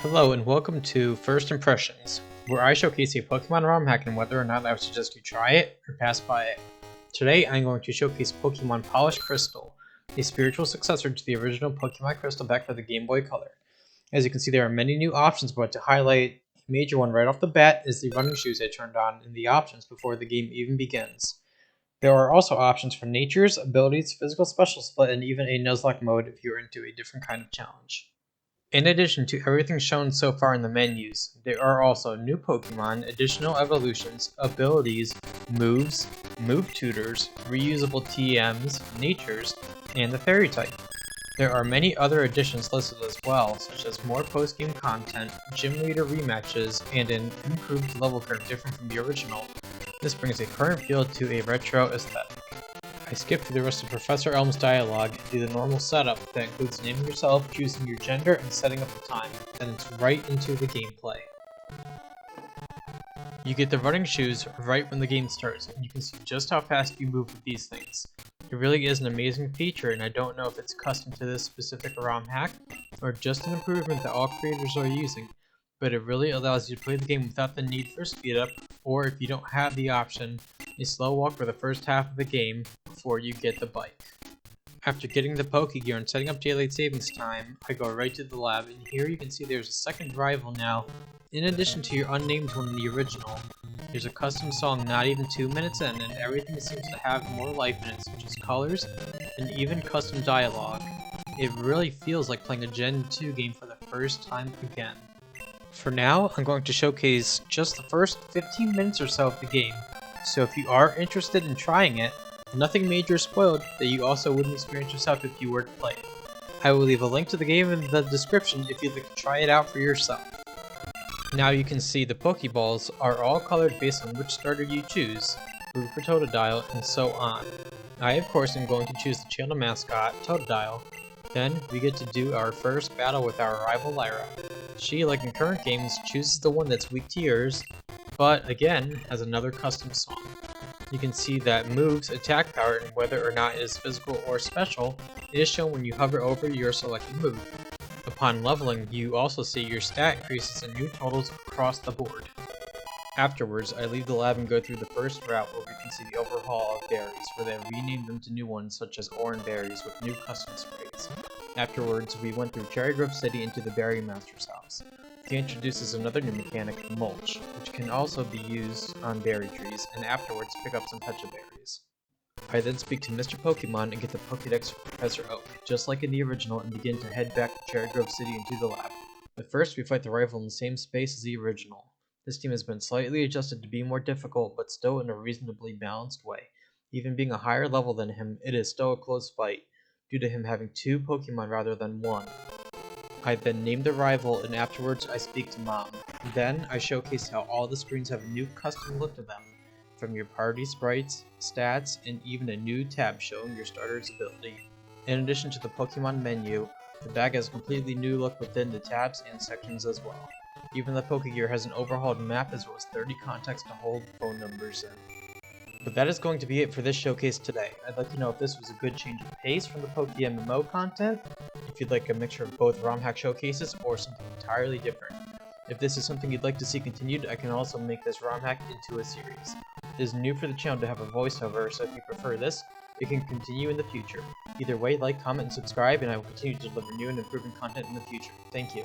Hello and welcome to First Impressions, where I showcase a Pokemon Romhack and whether or not I would suggest you try it or pass by it. Today I'm going to showcase Pokemon Polished Crystal, a spiritual successor to the original Pokemon Crystal back for the Game Boy Color. As you can see, there are many new options, but to highlight a major one right off the bat is the running shoes I turned on in the options before the game even begins. There are also options for natures, abilities, physical special split, and even a Nuzlocke mode if you're into a different kind of challenge. In addition to everything shown so far in the menus, there are also new Pokemon, additional evolutions, abilities, moves, move tutors, reusable TMs, natures, and the fairy type. There are many other additions listed as well, such as more post-game content, gym leader rematches, and an improved level curve different from the original. This brings a current feel to a retro aesthetic. I skip through the rest of Professor Elm's dialogue and do the normal setup that includes naming yourself, choosing your gender, and setting up the time. Then it's right into the gameplay. You get the running shoes right when the game starts, and you can see just how fast you move with these things. It really is an amazing feature, and I don't know if it's custom to this specific ROM hack, or just an improvement that all creators are using, but it really allows you to play the game without the need for speed up, or if you don't have the option, a slow walk for the first half of the game before you get the bike. After getting the Pokegear and setting up daylight savings time, I go right to the lab, and here you can see there's a second rival now, in addition to your unnamed one in the original. There's a custom song not even 2 minutes in, and everything seems to have more life in it, such as colors, and even custom dialogue. It really feels like playing a Gen 2 game for the first time again. For now, I'm going to showcase just the first 15 minutes or so of the game, so if you are interested in trying it, nothing major is spoiled that you also wouldn't experience yourself if you were to play it. I will leave a link to the game in the description if you'd like to try it out for yourself. Now you can see the Pokeballs are all colored based on which starter you choose, blue for Totodile, and so on. I of course am going to choose the channel mascot, Totodile. Then we get to do our first battle with our rival Lyra. She, like in current games, chooses the one that's weak to yours, but again, has another custom song. You can see that moves, attack power, and whether or not it is physical or special is shown when you hover over your selected move. Upon leveling, you also see your stat increases and new totals across the board. Afterwards, I leave the lab and go through the first route where we can see the overhaul of berries, where they renamed them to new ones such as Oran berries with new custom sprays. Afterwards, we went through Cherry Grove City into the Berry Master's house. He introduces another new mechanic, Mulch, which can also be used on berry trees, and afterwards pick up some Pecha berries. I then speak to Mr. Pokemon and get the Pokédex from Professor Oak, just like in the original, and begin to head back to Cherry Grove City into the lab. But first, we fight the rival in the same space as the original. This team has been slightly adjusted to be more difficult, but still in a reasonably balanced way. Even being a higher level than him, it is still a close fight, due to him having 2 Pokemon rather than 1. I then name the rival, and afterwards I speak to Mom. Then I showcase how all the screens have a new custom look to them, from your party sprites, stats, and even a new tab showing your starter's ability. In addition to the Pokemon menu, the bag has a completely new look within the tabs and sections as well. Even the Pokegear has an overhauled map as well as 30 contacts to hold phone numbers in. But that is going to be it for this showcase today. I'd like to know if this was a good change of pace from the PokeMMO content, if you'd like a mixture of both ROM hack showcases or something entirely different. If this is something you'd like to see continued, I can also make this ROM hack into a series. It is new for the channel to have a voiceover, so if you prefer this, it can continue in the future. Either way, like, comment, and subscribe, and I will continue to deliver new and improving content in the future. Thank you.